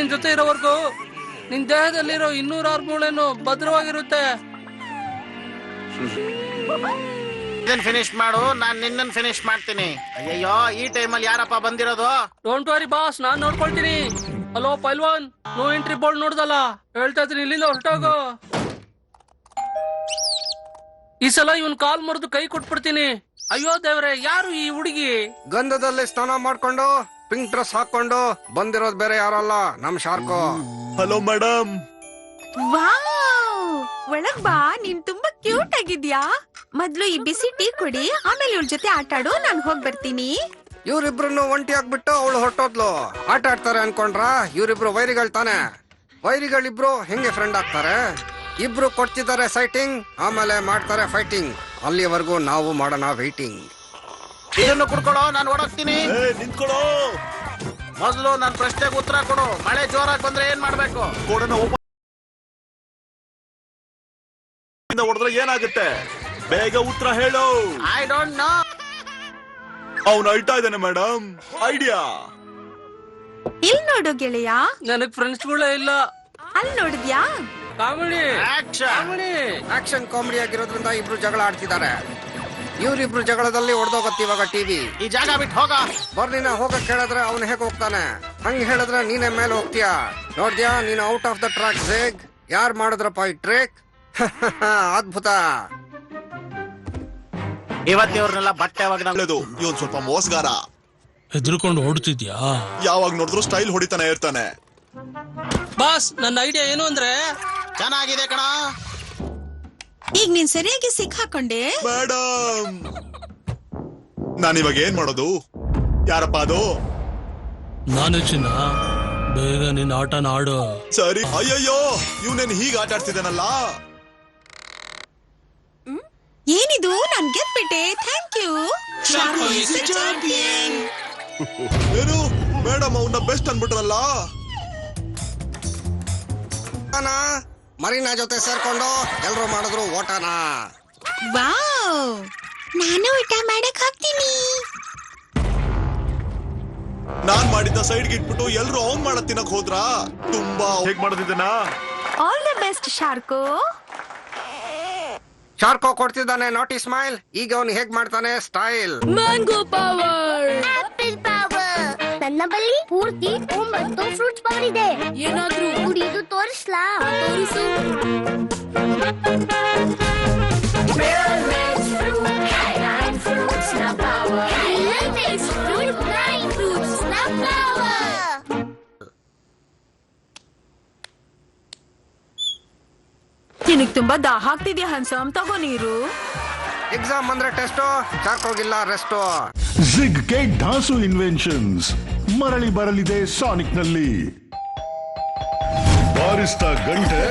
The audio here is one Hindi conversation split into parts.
ನನ್ ಜೊತೆ ಇರೋವರೆಗೂ ನಿನ್ ದೇಹದಲ್ಲಿರೋ 206 ಮೂಳೆನು ಭದ್ರವಾಗಿರುತ್ತೆ. ಇದನ್ ಫಿನಿಶ್ ಮಾಡು, ನಾನ್ ನಿನ್ನನ್ ಫಿನಿಶ್ ಮಾಡ್ತೀನಿ. ಅಯ್ಯೋ, ಈ ಟೈಮಲ್ಲಿ ಯಾರಪ್ಪ ಬಂದಿರೋದು? ಡೋಂಟ್ ವರಿ ಬಾಸ್, ನಾನ್ ನೋಡ್ಕೊಳ್ತೀನಿ. ಹಲೋ ಪೈಲ್ವಾನ್, ನೋ ಎಂಟ್ರಿ ಬೋರ್ಡ್ ನೋಡ್ದಲ್ಲ, ಹೇಳ್ತಾ ಇದ್ದೀನಿ ಇಲ್ಲಿಂದ ಹೊರಟೋಗು. ಈ ಸಲ ಇವನ್ ಕಾಲ್ ಮುರಿದು ಕೈ ಕೊಟ್ಬಿಡ್ತೀನಿ. ಅಯ್ಯೋ ದೇವ್ರೆ, ಯಾರು ಈ ಹುಡುಗಿ? ಗಂಧದಲ್ಲಿ ಸ್ನಾನ ಮಾಡ್ಕೊಂಡು ಪಿಂಕ್ ಡ್ರೆಸ್ ಹಾಕೊಂಡು ಬಂದಿರೋದ್ ಬೇರೆ ಯಾರಲ್ಲ, ನಮ್ ಶಾರ್ಕೋ. Hello madam. ಒಳಗ್ ಬಾ, ನೀನ್ ತುಂಬಾ ಕ್ಯೂಟ್ ಆಗಿದ್ಯಾ. ಮೊದ್ಲು ಈ ಬಿಸಿ ಟೀ ಕುಡಿ, ಆಮೇಲೆ ಇವ್ರ ಜೊತೆ ಆಟ ಆಡು, ನಾನ್ ಹೋಗ್ ಬರ್ತೀನಿ. ಇವ್ರಿಬ್ರು ಒಂಟಿ ಆಗ್ಬಿಟ್ಟು ಅವಳು ಹೊರಟೋದ್ಲು. ಆಟ ಆಡ್ತಾರೆ ಅನ್ಕೊಂಡ್ರ? ಇವ್ರಿಬ್ರು ವೈರಿಗಳು ತಾನೆ. ವೈರಿಗಳಿಬ್ರು ಹೆಂಗೆ ಫ್ರೆಂಡ್ ಆಗ್ತಾರೆ? ಇಬ್ರು ಕೊಡ್ತಿದ್ದಾರೆ ಸೈಟಿಂಗ್, ಆಮೇಲೆ ಮಾಡ್ತಾರೆ ಫೈಟಿಂಗ್. ಅಲ್ಲಿವರೆಗೂ ನಾವು ಮಾಡೋಣ ವೈಟಿಂಗ್. ಇದನ್ನು ಕುಡ್ಕೊಳೋ, ನಾನು ಓಡೋಗ್ತೀನಿ. ನಿಂತ್ಕೊಳ್ಳೋ. ಮೊದಲು ನನ್ ಪ್ರಶ್ನೆಗೆ ಉತ್ತರ ಕೊಡು. ಮಳೆ ಜೋರಾಗಿ ಬಂದ್ರೆ ಏನ್ ಮಾಡ್ಬೇಕು? ಹೊಡೆದ್ರೆ ಏನಾಗುತ್ತೆ? ಬೇಗ ಉತ್ತರ ಹೇಳು. I don't know. ಅವನು ಅಳ್ತಾ ಇದ್ದಾನೆ ಮೇಡಮ್. ಐಡಿಯಾ. ಇಲ್ ನೋಡು ಗೆಳೆಯ, ನನಗ್ ಫ್ರೆಂಡ್ಸ್ಗಳೇ ಇಲ್ಲ. ಅಲ್ಲಿ ನೋಡಿದ್ಯಾ? ಕಾಮಿಡಿ ಆಕ್ಷನ್ ಕಾಮಿಡಿ ಆಗಿರೋದ್ರಿಂದ ಇಬ್ರು ಜಗಳ ಆಡ್ತಿದ್ದಾರೆ. ಇವ್ರಿಬ್ರು ಜಗಳದಲ್ಲಿ ಹೊಡೆದೋಗತ್ತೆ ಇವಾಗ ಟಿವಿ. ಈ ಜಾಗ ಬಿಟ್ಟು ಹೋಗ. ಬರ್ನಿನ ಹೋಗಕ್ ಹೇಳಿದ್ರೆ ಅವ್ನು ಹೇಗೆ ಹೋಗ್ತಾನೆ? ಹಂಗ್ ಹೇಳಿದ್ರೆ ನೀನೇ ಮೇಲೆ ಹೋಗ್ತೀಯಾ. ನೋಡ್ದ್ಯಾ, ನೀನು ಔಟ್ ಆಫ್ ದ ಟ್ರ್ಯಾಕ್ ಝೇಗ್. ಯಾರ್ ಮಾಡಿದ್ರಪ್ಪ ಈ ಟ್ರೇಕ್? ಅದ್ಭುತ. ಇವತ್ತಿವ್ರನ್ನೆಲ್ಲ ಬಟ್ಟೆ ಒಗೆದು ಇವನ್ ಸ್ವಲ್ಪ ಮೋಸಗಾರ. ಹೆದರ್ಕೊಂಡು ಹೊಡ್ತಿದ್ಯಾ? ಯಾವಾಗ ನೋಡಿದ್ರು ಸ್ಟೈಲ್ ಹೊಡಿತಾನೆ ಇರ್ತಾನೆ. ಬಾಸ್, ನನ್ನ ಐಡಿಯಾ ಏನು ಅಂದ್ರೆ, ಚೆನ್ನಾಗಿದೆ ಕಣ. ಈಗ ನೀನ್ ಸರಿಯಾಗಿ ಸಿಕ್ಕಾಕೊಂಡೆ. ಮೇಡಮ್, ನಾನಿವಾಗ ಏನ್ ಮಾಡೋದು? ಯಾರಪ್ಪ ಅದು? ನಾನು ಚಿನ್ನ, ಬೇಗ ನಿನ್ನ ಆಟನ ಆಡು. ಸರಿ. ಅಯ್ಯಯ್ಯೋ, ಇವನೇನ್ ಹೀಗ ಆಟ ಆಡ್ತಿದ್ದಾನಲ್ಲ. ಏನಿದು? ನಾನ್ ಗೆದ್ಬಿಟ್ಟೆ. Thank you. ಏನು ಮೇಡಮ್, ಅವನ್ನ ಬೆಸ್ಟ್ ಅನ್ಬಿಟ್ರಲ್ಲ. ಮರೀನಾ ಜೊತೆ ಸೇರ್ಕೊಂಡು ಎಲ್ರು ಮಾಡಿದ್ರು ಓಟನ. ವಾವ್, ನಾನು ಊಟ ಮಾಡಕ್ ಹೋಗ್ತೀನಿ. ನಾನ್ ಮಾಡಿದ್ದ ಸೈಡ್ಗೆ ಇಟ್ಬಿಟ್ಟು ಎಲ್ರು ಅವ್ನ್ ಮಾಡ ತಿನ್ನಕ್ ಹೋದ್ರ. ತುಂಬಾ ಹೇಗ್ ಮಾಡೋದಿದ್ದನ. All the best Sharko. Sharko ಕೊಡ್ತಿದ್ದಾನೆ ನಾಟಿ ಸ್ಮೈಲ್. ಈಗ ಅವ್ನು ಹೇಗ್ ಮಾಡ್ತಾನೆ style. Mango power. Apple power. ನನ್ನ ಬಳಿ ಪೂರ್ತಿ 9 ಫ್ರೂಟ್ಸ್ ಪವರ್ ಇದೆ. ಏನಾದ್ರೂ ಕುಡಿದು ತೋರಿಸ್ಲಾ? ತೋರಿಸು. ನಿನಗ್ ತುಂಬಾ ದಾಹ ಆಗ್ತಿದ್ಯಾ ಹನ್ಸಮ್? ತಗೋ ನೀರು. ಎಕ್ಸಾಮ್ ಅಂದ್ರೆ ಟೆಸ್ಟ್, ಶಾರ್ಕೋಗಿಲ್ಲ ರೆಸ್ಟ್. ಜಿಗ್ ಗೆ ಢಾಸು ಇನ್ವೆನ್ಷನ್ಸ್ ಮರಳಿ ಬರಲಿದೆ ಸಾನಿಕ್ ನಲ್ಲಿ. ಬಾರಿಸ್ತಾ ಗಂಟೆ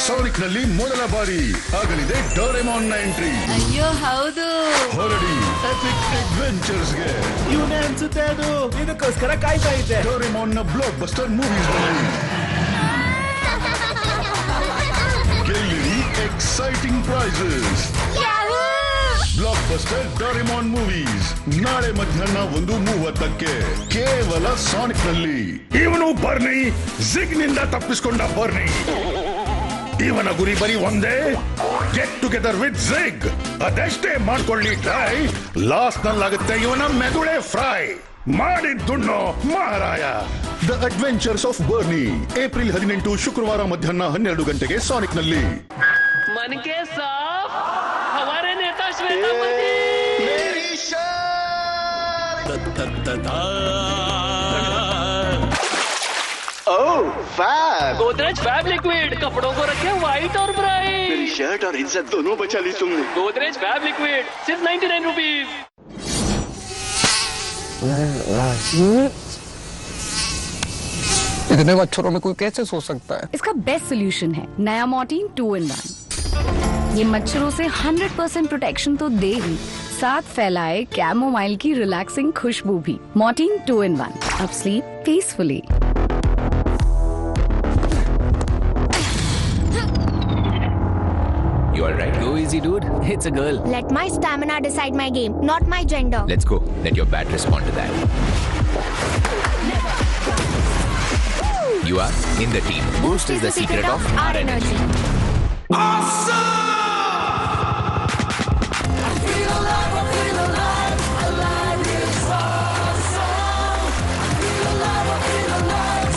ಸಾನಿಕ್ ನಲ್ಲಿ ಮೊದಲ ಬಾರಿ ಆಗಲಿದೆ ಡೋರೆಮಾನ್ ನ ಎಂಟ್ರಿ. ಅಯ್ಯೋ ಹೌದು. ಹೊರಡಿ ಎಪಿಕ್ ಅಡ್ವೆಂಚರ್ಸ್ ಗೆ. ಇವನೇ ಅನ್ಸುತ್ತೆ ಅದು. ಇದಕ್ಕೋಸ್ಕರ ಕಾಯ್ತಾ ಇದ್ದೆ. ಡೋರೆಮಾನ್ ನ ಬ್ಲಾಕ್ ಬಸ್ಟರ್ ಮೂವೀಸ್ ನಲ್ಲಿ ಗೆಲ್ಲಿರಿ exciting prizes. Blockbuster Doraemon movies ನಾಳೆ ಮಧ್ಯಾಹ್ನ 1:30ಕ್ಕೆ ಕೇವಲ ಸಾನಿಕ್ ನಲ್ಲಿ. ಇವನು ಬರ್ನಿ, ಜಿಗ್ ನಿಂದ ತಪ್ಪಿಸಿಕೊಂಡ ಬರ್ನಿ. ಇವನ ಗುರಿ ಬರೀ ಒಂದೇ, ಗೆಟ್ ಟುಗೆದರ್ ವಿತ್ ಜಿಗ್. ಅದಷ್ಟೇ ಮಾಡ್ಕೊಳ್ಳಿ ಟ್ರೈ. ಲಾಸ್ಟ್ ನಲ್ಲಾಗುತ್ತೆ ಇವನ ಮೆದುಳೆ ಫ್ರೈ. ಮಾಡಿದ್ದುಣ್ಣೋ ಮಹಾರಾಯ. The adventures of Bernie, April 18 ಶುಕ್ರವಾರ ಮಧ್ಯಾಹ್ನ 12 ಗಂಟೆಗೆ ಸಾನಿಕ್ ನಲ್ಲಿ. मन के साफ हमारे नेता श्वेतापति। गोदरेज फैब लिक्विड, कपड़ों को रखे व्हाइट और ब्राइट. मेरी शर्ट और इज्जत दोनों बचा ली तुमने. गोदरेज फैब लिक्विड सिर्फ 99 रुपीज. इतने मच्छरों में कोई कैसे सो सकता है? इसका बेस्ट सोल्यूशन है नया मॉर्टीन 2-in-1. ये मच्छरों से 100% प्रोटेक्शन तो दे ही, साथ फैलाए कैमोमाइल की रिलैक्सिंग खुशबू भी. Mortein 2-in-1. अब sleep peacefully. You all right? Go easy, dude. It's a girl. Let my stamina decide my game, not my gender. Let's go. Let your bat respond to that. You are in the team. Boost is the secret of our energy.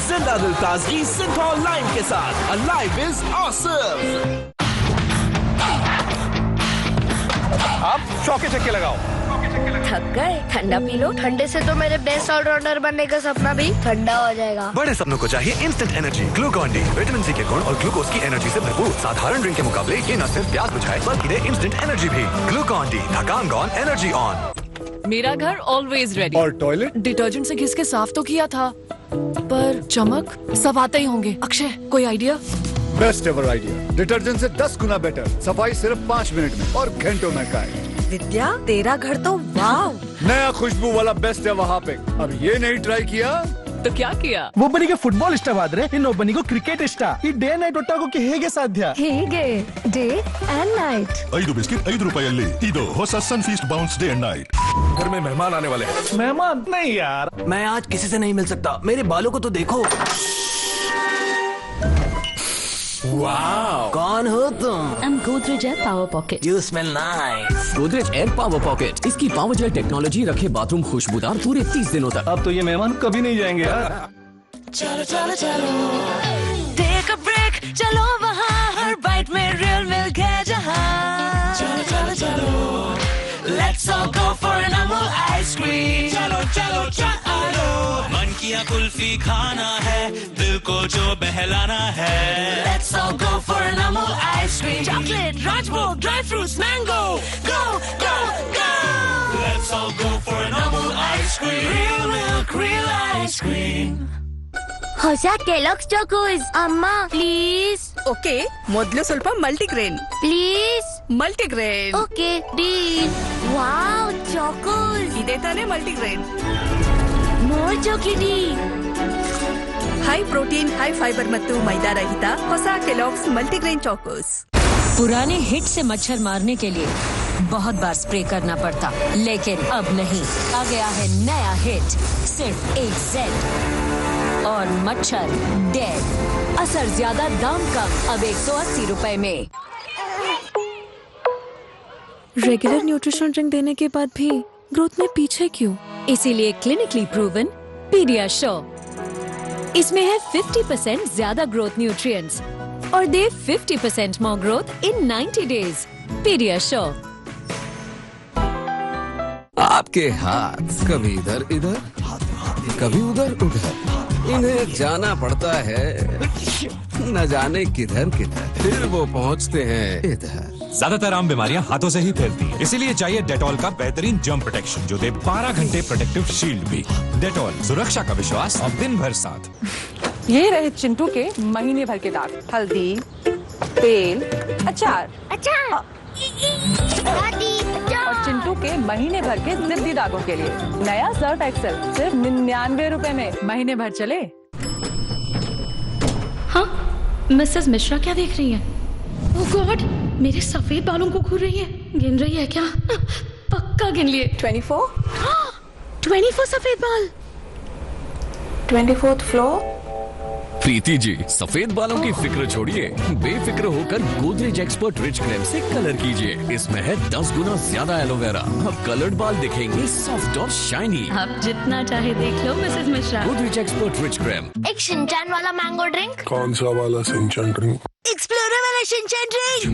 जिंदा दिल ताजगी सिंथॉल लाइम के साथ Alive is awesome। आप चौके चक्के लगाओ। थक गए? ठंडा पी लो। ठंडे से तो मेरे बेस्ट ऑलराउंडर बनने का सपना भी ठंडा हो जाएगा। बड़े सपनों को चाहिए instant energy. Glucon D vitamin C के गुण और ग्लूकोज की एनर्जी से भरपूर। साधारण ड्रिंक के मुकाबले ये न सिर्फ प्यास बुझाए बल्कि दे इंस्टेंट एनर्जी भी। ग्लूकॉन-डी, थकान गॉन, एनर्जी ऑन। मेरा घर ऑलवेज रेडी। और टॉयलेट डिटर्जेंट से घिस के साफ तो किया था, पर चमक सब आते ही होंगे। अक्षय, कोई idea? Best ever idea. Detergent से 10 गुना बेटर। सफाई सिर्फ 5 मिनट में और घंटों में का। विद्या, तेरा घर तो वाव। नया खुशबू वाला बेस्ट एवर हार्पिक। अब ये नहीं ट्राई किया तो क्या किया? ಒಬ್ಬನಿಗೆ ಫುಟ್ಬಾಲ್ ಇಷ್ಟವಾದ್ರೆ ಇನ್ನೊಬ್ಬನಿಗೂ ಕ್ರಿಕೆಟ್ ಇಷ್ಟ। ಈ ಡೇ ನೈಟ್ ಒಟ್ಟಾಗೋಕೆ ಹೇಗೆ ಸಾಧ್ಯ? ಹೇಗೆ ಡೇ ಅಂಡ್ ನೈಟ್ 5 ಬಿಸ್ಕೆಟ್ 5 ರೂಪಾಯಲ್ಲಿ ಇದು ಹೊಸ ಸನ್ ಫೀಸ್ಟ್ ಬಾउंस डे एंड नाइट। घर में मेहमान आने वाले हैं। मेहमान नहीं यार, मैं आज किसी से नहीं मिल सकता। मेरे बालों को तो देखो। वाओ, कौन हो तुम? I'm Godrej Air Power Pocket. You smell nice. Godrej Air Power Pocket। इसकी पावर जेट टेक्नोलॉजी रखे बाथरूम खुशबूदार पूरे 30 दिनों तक। अब तो ये मेहमान कभी नहीं जाएंगे यार। चलो चलो चलो, टेक अ ब्रेक, चलो वहाँ हर बाइट में रियल मिल्क है जहाँ। चलो चलो चलो, let's all go for an Amul ice cream. चलो चलो चलो, मन किया कुल्फी खाना है, दिल को जो बहलाना है। Let's all go for an Amul ice cream. Chocolate, Rajbhog, dry fruits, mango, go go go. Let's all go for an Amul ice cream. Real milk, real ice cream. ಹೊಸ ಕೆಲಾಕ್ಸ್ ಚಾಕೋಸ್ ಅಮ್ಮ ಪ್ಲೀಸ್। ಓಕೆ, ಮೊದಲು ಸ್ವಲ್ಪ multigrain please multigrain okay deal. Wow Chocos, ಇದೇ ತಾನೇ multigrain. More chocolatey, high protein, high fibre ಮತ್ತು ಮೈದಾ ರಹಿತ ಹೊಸ ಕೆಲಾಕ್ಸ್ ಮಲ್ಟಿಗ್ರೇನ್ ಚಾಕೋಸ್। पुराने हिट से मच्छर मारने के लिए बहुत बार स्प्रे करना पड़ता, लेकिन अब नहीं। आ गया है नया हिट, सिर्फ 1 सेट और मच्छर डेड। असर ज्यादा, दाम कम, अब 180 रुपए में। रेगुलर न्यूट्रिशन ड्रिंक देने के बाद भी ग्रोथ में पीछे क्यों? इसीलिए क्लिनिकली प्रूवन पीडियाश्योर। इसमें है 50% ज्यादा ग्रोथ न्यूट्रिएंट्स और दे 50% more growth in 90 days. PediaSure. आपके हाथ कभी इधर इधर कभी उधर उधर, इन्हें जाना पड़ता है न जाने किधर किधर, फिर वो पहुंचते हैं इधर। ज्यादातर आम बीमारियां हाथों से ही फैलती हैं, इसीलिए चाहिए डेटॉल का बेहतरीन जर्म प्रोटेक्शन जो दे 12 घंटे प्रोटेक्टिव शील्ड भी। डेटॉल, सुरक्षा का विश्वास और दिन भर साथ। ये रहे चिंटू के महीने भर के दाग। हल्दी, तेल, अचार और चिंटू के महीने भर के जिद्दी दागों के लिए नया सर्फ एक्सेल सिर्फ 99 रुपए में महीने भर चले। हाँ, मिसेस मिश्रा क्या देख रही हैं? ओह गॉड, मेरे सफेद बालों को घूर रही है। गिन रही है क्या? पक्का गिन लिए। 24 24 सफेद बाल। 24th floor. प्रीति जी, सफेद बालों की फिक्र छोड़िए, बेफिक्र होकर गोदरेज एक्सपर्ट रिच क्रीम से कलर कीजिए। इसमें है 10 गुना ज्यादा एलोवेरा। अब कलर्ड बाल दिखेंगे सॉफ्ट और शाइनी। आप जितना चाहे देख लो Mrs Mishra. Godrej expert rich cream. एक शिनचैन वाला मैंगो ड्रिंक। कौन सा वाला सिंचन ड्रिंक? एक्सप्लोरर वाला शिनचैन ड्रिंक।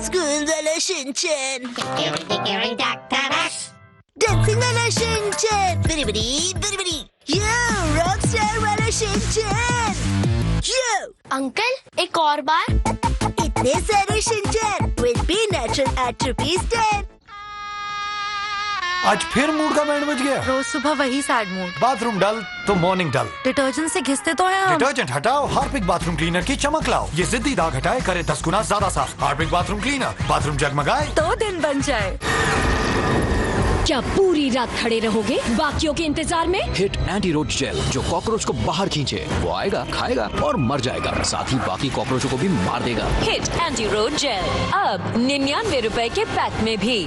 स्कूल वाला शिनचैन। डांसिंग वाला शिनचैन। बिरी बिरी बिरी बिरी। यो रॉकस्टार वाला शिनचैन। यो अंकल, एक और बार। इतने सारे Shinchan will be natural at ₹10। आज फिर मूड का बैंड बज गया। रोज सुबह वही सैड मूड। बाथरूम डल तो मॉर्निंग डल। डिटर्जेंट से घिसते तो हैं हम। डिटर्जेंट हटाओ, हार्पिक बाथरूम क्लीनर की चमक लाओ। ये जिद्दी दाग हटाए, करे 10 गुना ज्यादा साफ। हार्पिक बाथरूम क्लीनर, बाथरूम जगमगाए तो दिन बन जाए। क्या पूरी रात खड़े रहोगे बाकियों के इंतजार में? हिट एंटी रोड जेल जो कॉकरोच को बाहर खींचे, वो आएगा, खाएगा और मर जाएगा, साथ ही बाकी कॉकरोचों को भी मार देगा। हिट एंटी रोड जेल अब 99 रुपए के पैक में भी।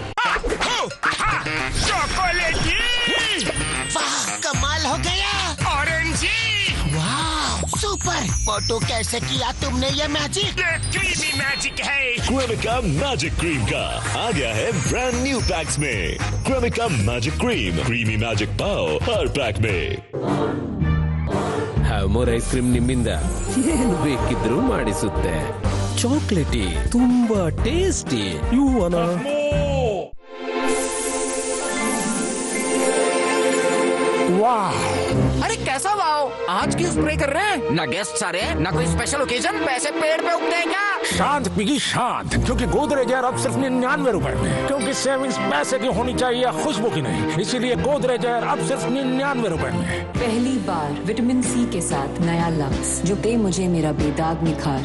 वाह, कमाल हो गया। ऑरेंज वाह सुपर फोटो कैसे किया तुमने ये मैजिक? क्रीमी मैजिक है। क्रेमिका मैजिक क्रीम का आ गया है ब्रांड न्यू पैक्स में। Cremica magic cream, creamy magic पाव हर पैक में। ಹ್ಯಾವ್ಮೋರ್ ಐಸ್ ಕ್ರೀಮ್ ನಿಮ್ಮಿಂದ ಏನು ಬೇಕಿದ್ರೂ ಮಾಡಿಸುತ್ತೆ. ಚಾಕ್ಲೇಟಿ, ತುಂಬಾ ಟೇಸ್ಟಿ. You wanna? वाह, अरे कैसा वाओ? आज क्यों स्प्रे कर रहे हैं? ना गेस्ट आ रहे हैं, ना कोई स्पेशल ओकेजन, पैसे पेड़ पे उगते हैं क्या? शांत पिगी शांत, क्योंकि गोदरेज एयर अब सिर्फ 99 रुपए में, क्योंकि सेविंग्स पैसे की होनी चाहिए खुशबू की नहीं, इसीलिए गोदरेज एयर अब सिर्फ 99 रुपए में। पहली बार विटामिन सी के साथ नया लक्स, जो दे मुझे मेरा बेदाग निखार।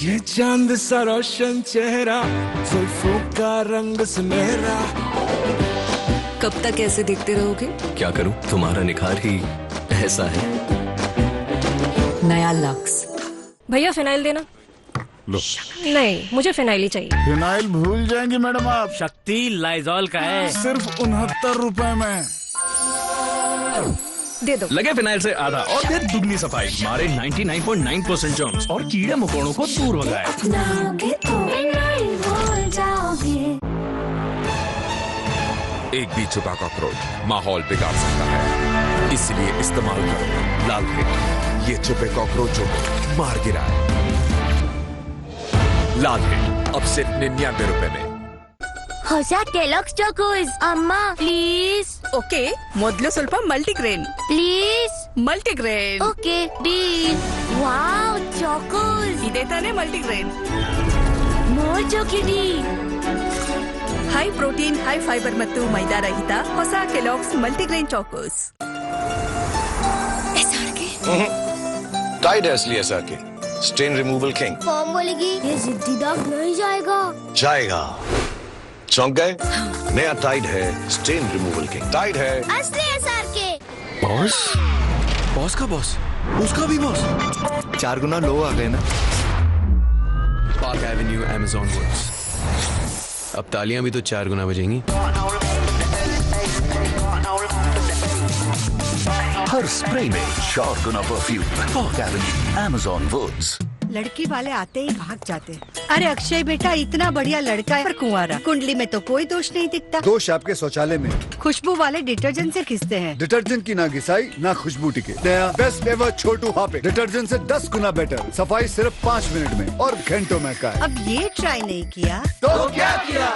ये चांद सा रोशन चेहरा, जुल्फों का रंग सुनहरा। कब तक ऐसे देखते रहोगे? क्या करूं, तुम्हारा निखार ही ऐसा है। नया लक्स। भैया फिनाइल देना। लो। नहीं, मुझे फिनाइल ही चाहिए। फिनाइल भूल जाएंगी मैडम आप। शक्ति लाइजॉल का है, सिर्फ 69 रुपए में। दे दो। लगे फिनाइल से आधा और फिर दुगनी सफाई, मारे 99.9% जर्म्स और कीड़े मकोड़ों को दूर भगाए। एक भी छुपा कॉकरोच माहौल बिगाड़ सकता है, इसलिए इस्तेमाल करो लाल हिट। ये छुपे कॉकरोचों को मार गिराए। लाल हिट अब सिर्फ 99 रुपए में। ಹೊಸ ಕೆಲಾಕ್ಸ್ ಚಾಕೋಸ್ ಅಮ್ಮ ಪ್ಲೀಸ್. ಓಕೆ, ಮೊದಲು ಸ್ವಲ್ಪ multigrain please. Multigrain. Okay deal. Wow Chocos. ಇದೇ ತಾನೇ multigrain. More chocolatey. High protein, high fibre ಮತ್ತು ಮೈದಾ ರಹಿತ ಹೊಸ ಕೆಲಾಕ್ಸ್ ಮಲ್ಟಿಗ್ರೇನ್ ಚಾಕೋಸ್. टाइड है इसलिए सर के स्टेन रिमूवल किंग। मॉम बोलेगी ये जिद्दी दाग नहीं जाएगा। जाएगा। चौंक गए? नया टाइड है स्टेन रिमूवल किंग। टाइड है असली एसआर के। बॉस? बॉस का बॉस? उसका भी बॉस? 4 गुना लो आ गए ना। Park Avenue Amazon woods. अब तालियां भी तो 4 गुना बजेंगी। हर स्प्रे में 4 गुना perfume. Park Avenue Amazon woods. लड़की वाले आते ही भाग जाते हैं। अरे अक्षय बेटा इतना बढ़िया लड़का है पर कुंवारा। कुंडली में तो कोई दोष नहीं दिखता। दोष आपके शौचालय में। खुशबू वाले डिटर्जेंट से खींचते हैं। डिटर्जेंट की ना घिसाई ना खुशबू टिके। नया बेस्ट एवर छोटू हार्पिक डिटर्जेंट से 10 गुना बेटर। सफाई सिर्फ 5 मिनट में और घंटों में का। अब ये ट्राई नहीं किया तो क्या किया?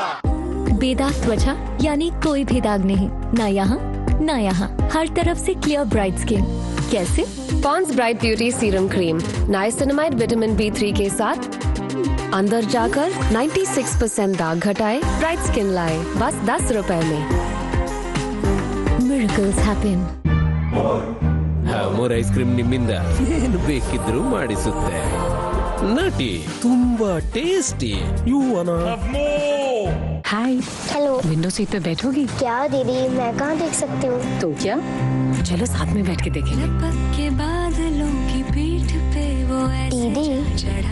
बेदाग त्वचा यानी कोई भी दाग नहीं, ना यहाँ ना यहाँ, हर तरफ से क्लियर ब्राइट स्किन। कैसे? Pond's bright beauty serum cream niacinamide vitamin B3 के साथ अंदर जाकर 96% दाग घटाए, ब्राइट स्किन लाए, बस 10 रुपए में। Miracles happen. Havmor ice cream ನಿಮ್ಮಿಂದ ಏನು ಬೇಕಿದ್ರೂ ಮಾಡಿಸುತ್ತೆ. ನಟಿ, ತುಂಬಾ tasty. You wanna? Hi. Hello. Window seat पे बैठोगी? क्या दीदी, मैं कहाँ देख सकती हूँ? तो क्या, चलो साथ में बैठ के देखेंगे। के बादलों की पीठ पे वो दीदी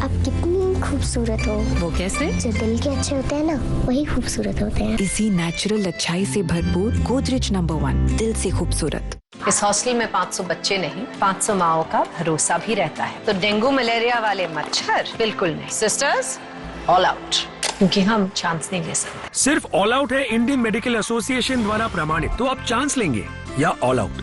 आप कितनी खूबसूरत हो। वो कैसे? जो दिल के अच्छे होते हैं ना, वही खूबसूरत होते हैं। इसी नेचुरल अच्छाई से भरपूर गोदरेज नंबर 1, दिल से खूबसूरत। इस हॉस्टल में 500 बच्चे नहीं, 500 माओं का भरोसा भी रहता है। तो डेंगू मलेरिया वाले मच्छर बिल्कुल नहीं। सिस्टर्स, ऑल आउट, क्योंकि हम चांस नहीं ले सकते। सिर्फ ऑल आउट है इंडियन मेडिकल एसोसिएशन द्वारा प्रमाणित, तो आप चांस लेंगे या ऑल आउट?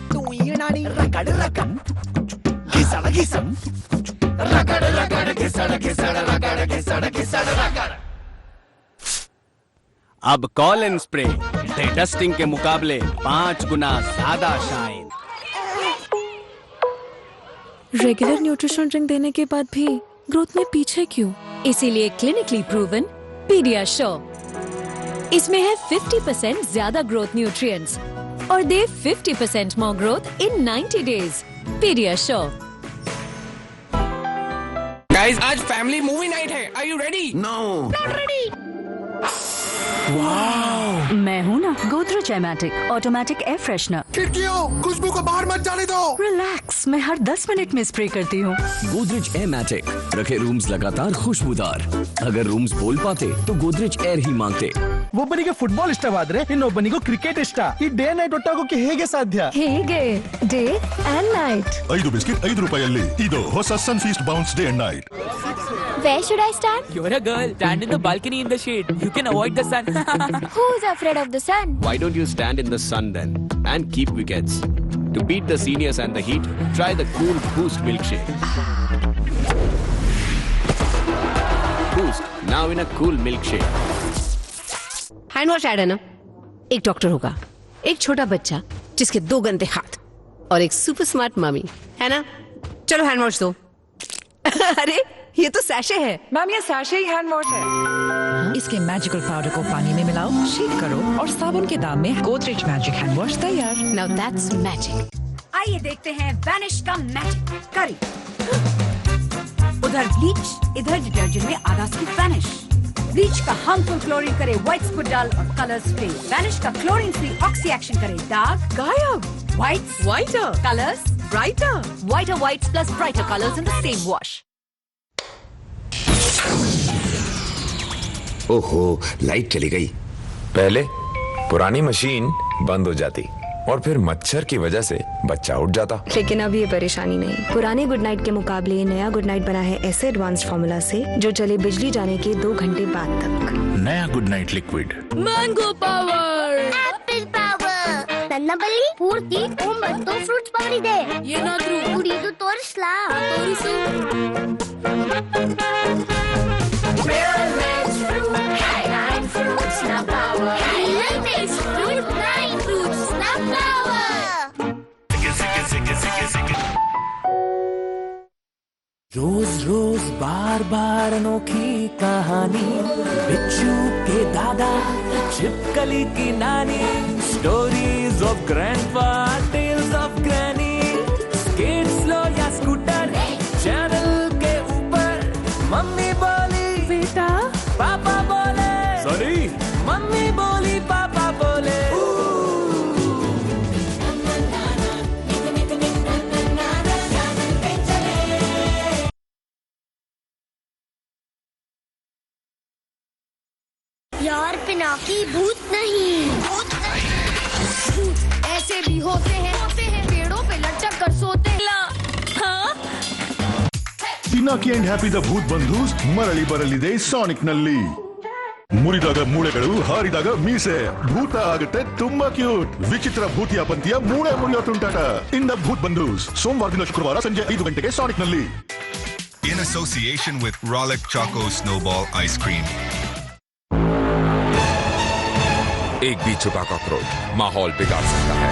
अब कॉलिन स्प्रे डस्टिंग के मुकाबले 5 गुना ज्यादा शाइन। रेगुलर न्यूट्रिशन ड्रिंक देने के बाद भी ग्रोथ में पीछे क्यों? इसीलिए क्लिनिकली प्रूवन पीडियाश्योर। इसमें है 50% ज्यादा ग्रोथ न्यूट्रिएंट्स और दे 50% more growth in 90 days. PediaSure. Guys, आज फैमिली मूवी नाइट है। Are you ready? No. Not ready. मैं हूँ ना गोदरेज एमैटिक ऑटोमेटिक एयर फ्रेशनर। खिड़कियों, खुशबू को बाहर मत जाने दो। रिलैक्स, मैं हर 10 मिनट में स्प्रे करती हूँ। गोदरेज एमैटिक रखे रूम्स लगातार खुशबूदार। अगर रूम्स बोल पाते तो गोदरेज एयर ही मांगते। ಒಬ್ಬನಿಗೆ ಫುಟ್ಬಾಲ್ ಇಷ್ಟವಾದ್ರೆ ಇನ್ನೊಬ್ಬನಿಗೂ ಕ್ರಿಕೆಟ್ ಇಷ್ಟ. ಈ ಡೇ ನೈಟ್ ಒಟ್ಟಾಗೋಕೆ ಹೇಗೆ ಸಾಧ್ಯ? ಹೇಗೆ ಡೇ ಅಂಡ್ ನೈಟ್. 5 ಬಿಸ್ಕೆಟ್ 5 ರೂಪಾಯಲ್ಲಿ. ಇದು ಹೊಸ Sunfeast bounce day and night. Where should I stand? You're a girl. Stand in the balcony in the shade. You can avoid the sun. Who's afraid of the sun? Why don't you stand in the sun then and keep wickets? To beat the seniors and the heat, try the cool Boost milkshake. Boost, now in a cool milkshake. Hand wash ad है ना, एक डॉक्टर होगा, एक छोटा बच्चा जिसके 2 गंदे हाथ और एक सुपर स्मार्ट मम्मी, है ना? चलो हैंड वॉश दो। अरे ये तो सैशे है। मैम ये सैशे ही हैंड वॉश है। इसके मैजिकल पाउडर को पानी में मिलाओ, शेक करो और साबुन के दाम में गोदरेज मैजिक हैंड वॉश तैयार। Now that's magic. आइए देखते हैं वैनिश का मैजिक करी। उधर ब्लीच, इधर डिटर्जेंट में आधा स्कूप वैनिश। ब्लीच का हार्मफुल क्लोरीन करे व्हाइट्स को डल और कलर्स फ्री। वैनिश का क्लोरीन फ्री ऑक्सी एक्शन करे दाग गायब। Whites whiter, colours brighter. Whiter whites plus brighter colours in the same wash. ओहो, लाइट चली गई। पहले पुरानी मशीन बंद हो जाती और फिर मच्छर की वजह से बच्चा उठ जाता। लेकिन अब ये परेशानी नहीं। पुराने गुड नाइट के मुकाबले नया गुड नाइट बना है ऐसे एडवांस्ड फॉर्मूला से जो चले बिजली जाने के 2 घंटे बाद तक। नया good night liquid. Mango power. Apple power. ನನ್ನ ಬಳಿ ಪೂರ್ತಿ 9 ಫ್ರೂಟ್ಸ್ ಪವರ್ ಇದೆ. ಏನಾದ್ರೂ ಕುಡಿದು ತೋರಿಸ್ಲಾ? ತೋರಿಸು. Real Mix Fruit, 9 fruits na power. Real Mix Fruit, 9 fruits na power. रोज रोज बार बार अनोखी कहानी, बिच्छू के दादा, छिपकली की नानी, stories of grandpa, tales of granny, skate slow या स्कूटर, चैनल के ऊपर मम्मी बोली बेटा, पापा बोले सॉरी, मम्मी बोली पापा बोले। यार पिनाकी भूत नहीं। भूत ऐसे भी होते हैं पेड़ों पे लटक कर सोते हैं। हाँ? ಪಿನಾಕಿ ಅಂಡ್ ಹ್ಯಾಪಿ ದ ಭೂತ್ ಬಂಧೂಸ್ ಮರಳಿ ಬರಲಿದೆ ಸಾನಿಕ್ ನಲ್ಲಿ. ಮುರಿದಾಗ ಮೂಳೆಗಳು, ಹಾರಿದಾಗ ಮೀಸೆ, ಭೂತ ಆಗುತ್ತೆ ತುಂಬಾ ಕ್ಯೂಟ್. ವಿಚಿತ್ರ ಭೂತಿಯ ಪಂತಿಯ ಮೂಳೆ ಮುರಿಯೋ ತುಂಟಾಟ ಇನ್ ದ ಭೂತ್ ಬಂಧೂಸ್ ಸೋಮವಾರದಿಂದ ಶುಕ್ರವಾರ ಸಂಜೆ 5 ಗಂಟೆಗೆ ಸಾನಿಕ್ ನಲ್ಲಿ. In association with Rollick Choco Snowball Ice Cream. एक भी छुपा कॉकरोच माहौल बिगाड़ सकता है,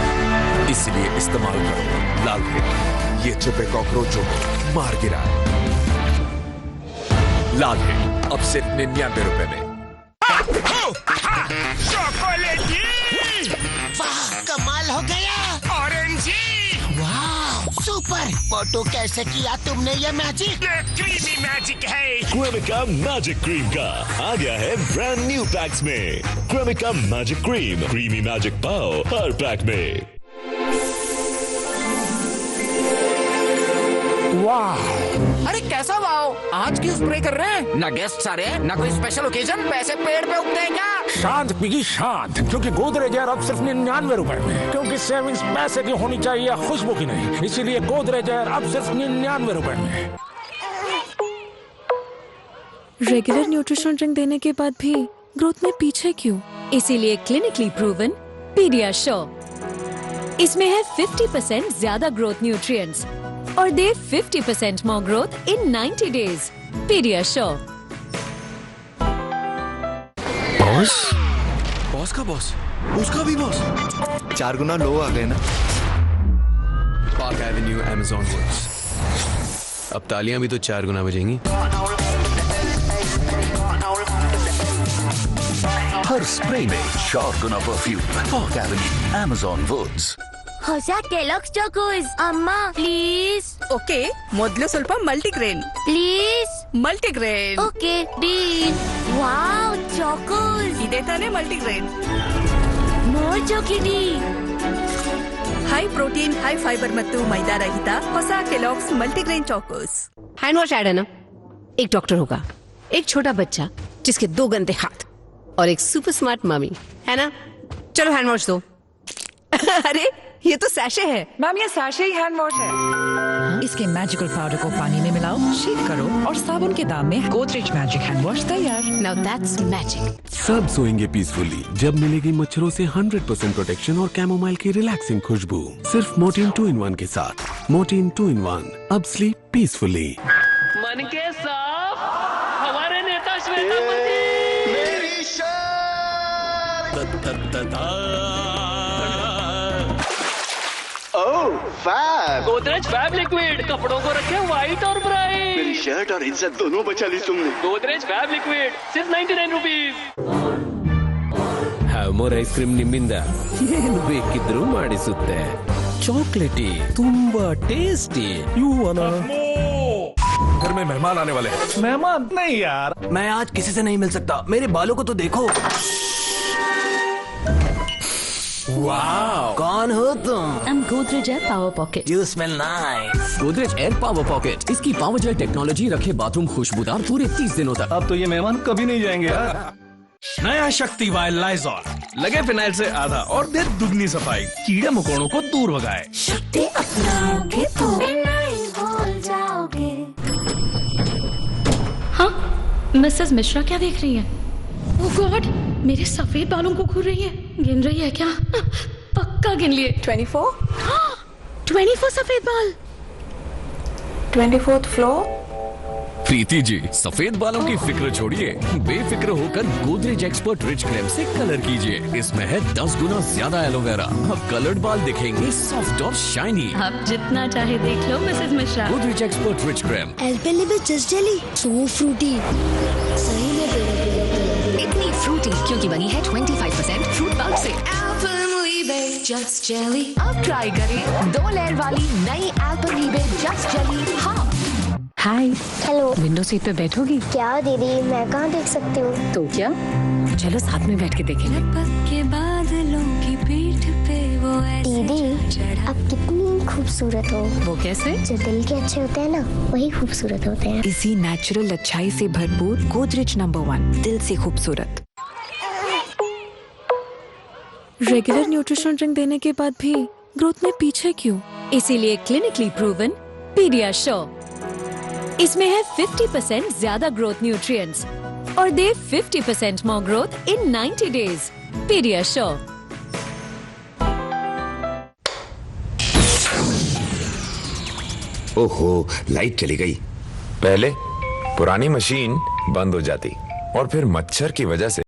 इसलिए इस्तेमाल करो लाल हिट। ये छुपे कॉकरोचों को मार गिराए। लाल हिट अब सिर्फ 99 रुपए में। वाह, कमाल हो गया। ऑरेंजी, वाह सुपर। फोटो कैसे किया तुमने ये मैजिक? ये क्रीमी मैजिक है। क्रेमिका मैजिक क्रीम का आ गया है ब्रांड न्यू पैक्स में। Cremica magic cream, creamy magic पाओ हर पैक में। वाह, अरे कैसा वाओ, आज क्यों स्प्रे कर रहे हैं? ना गेस्ट सारे, ना कोई स्पेशल ओकेजन, पैसे पेड़ पे उगते हैं क्या? शांत पिगी शांत, क्योंकि गोदरेज एयर अब सिर्फ 99 रुपए में। क्योंकि सेविंग्स पैसे की होनी चाहिए, खुशबू की नहीं, इसीलिए गोदरेज एयर अब सिर्फ 99 रुपए में। रेगुलर न्यूट्रिशन ड्रिंक देने के बाद भी ग्रोथ में पीछे क्यों? इसीलिए क्लिनिकली प्रूवन पीडियाश्योर। इसमें है 50% ज्यादा ग्रोथ न्यूट्रिएंट्स और दे 50% more growth in 90 days. PediaSure. Boss? Boss का बॉस? उसका भी बॉस? 4 गुना लो आ गए ना। Park Avenue Amazon woods. अब तालियां भी तो 4 गुना बजेंगी। हर स्प्रे में 4 गुना perfume. Park Avenue Amazon woods. ಹೊಸ ಕೆಲಾಕ್ಸ್ ಚಾಕೋಸ್ ಅಮ್ಮ ಪ್ಲೀಸ್. ಓಕೆ, ಮೊದಲು ಸ್ವಲ್ಪ multigrain please. Multigrain. Okay deal. Wow Chocos ಇದೇ ತಾನೇ multigrain. More chocolatey. High protein, high fibre ಮತ್ತು ಮೈದಾ ರಹಿತ ಹೊಸ Kellogg's multigrain Chocos. Hand wash ad है ना? एक डॉक्टर होगा, एक छोटा बच्चा जिसके 2 गंदे हाथ और एक सुपर स्मार्ट मम्मी, है ना? चलो हैंड वॉश दो. अरे ये तो सैशे है. मैम ये सैशे ही हैंड वॉश है. इसके मैजिकल पाउडर को पानी में मिलाओ, शेक करो और साबुन के दाम में गोदरेज मैजिक हैंड वॉश तैयार. Now that's magic. सब सोएंगे पीसफुली जब मिलेगी मच्छरों से 100% प्रोटेक्शन और कैमोमाइल की रिलैक्सिंग खुशबू सिर्फ मोर्टीन 2-in-1 के साथ. मोर्टीन 2-in-1 अब स्लीप पीसफुली. मन के साफ हमारे नेता श्वेतापति. गोदरेज फैब लिक्विड कपड़ों को रखे व्हाइट और ब्राइट. मेरी शर्ट और इज्जत दोनों बचा ली तुमने. गोदरेज फैब लिक्विड सिर्फ 99 रुपीस. ಹ್ಯಾಮರ್ ಐಸ್ ಕ್ರೀಮ್ ನಿಮ್ಮಿಂದ ಏನು ಬೇಕಿದ್ರೂ ಮಾಡಿಸುತ್ತೆ. ಚಾಕ್ಲೇಟಿ, ತುಂಬಾ ಟೇಸ್ಟಿ. ಯು ವಾನಾ? घर में मेहमान आने वाले हैं. मेहमान नहीं यार, मैं आज किसी से नहीं मिल सकता. मेरे बालों को तो देखो. वाओ, कौन हो तुम? I'm Godrej Air Power Pocket. You smell nice. Godrej air power pocket. इसकी पावर जेट टेक्नोलॉजी रखे बाथरूम खुशबूदार पूरे 30 दिनों तक. अब तो ये मेहमान कभी नहीं जाएंगे यार. नया शक्ति वाइल लाइजॉल लगे फिनाइल से आधा और दे दुगनी सफाई. कीड़े मकोड़ों को दूर भगाए. शक्ति अपनाओगे तो भूल जाओगे. हाँ, मिसेस मिश्रा क्या देख रही है? ओह गॉड, मेरे सफेद बालों को घूर रही है. गिन रही है क्या? पक्का गिन लिए. 24. 24 सफेद बाल. 24th floor. प्रीति जी, सफेद बालों की फिक्र छोड़िए, बेफिक्र होकर गोदरेज एक्सपर्ट रिच क्लेम से कलर कीजिए. इसमें है 10 गुना ज्यादा एलोवेरा. अब कलर्ड बाल दिखेंगे सॉफ्ट और शाइनी. आप जितना चाहे देख लो Mrs Mishra. Godrej expert rich cream. Alpenliebe just jelly so fruity. सही में इतनी फ्रूटी क्योंकि बनी है 25% फ्रूट बल्ब से. जस्ट जेली अब ट्राई करें 2 लेयर वाली नई एल्पेनलिबे जस्ट जेली. हाँ. हाय. हेलो. विंडो सीट पे बैठोगी? क्या दीदी, मैं कहाँ देख सकती हूँ? तो क्या, चलो साथ में बैठ के देखेंगे. के बादलों की पीठ पे वो दीदी आप कितनी खूबसूरत हो. वो कैसे? जो दिल के अच्छे होते हैं ना, वही खूबसूरत होते हैं. इसी नेचुरल अच्छाई से भरपूर गोदरेज नंबर 1 दिल से खूबसूरत. रेगुलर न्यूट्रिशन ड्रिंक देने के बाद भी ग्रोथ में पीछे क्यों? इसीलिए क्लिनिकली प्रूवन पीडियाश्योर. इसमें है 50% ज्यादा ग्रोथ न्यूट्रिएंट्स और दे 50% more growth in 90 days. PediaSure. ओहो, लाइट चली गई. पहले पुरानी मशीन बंद हो जाती और फिर मच्छर की वजह से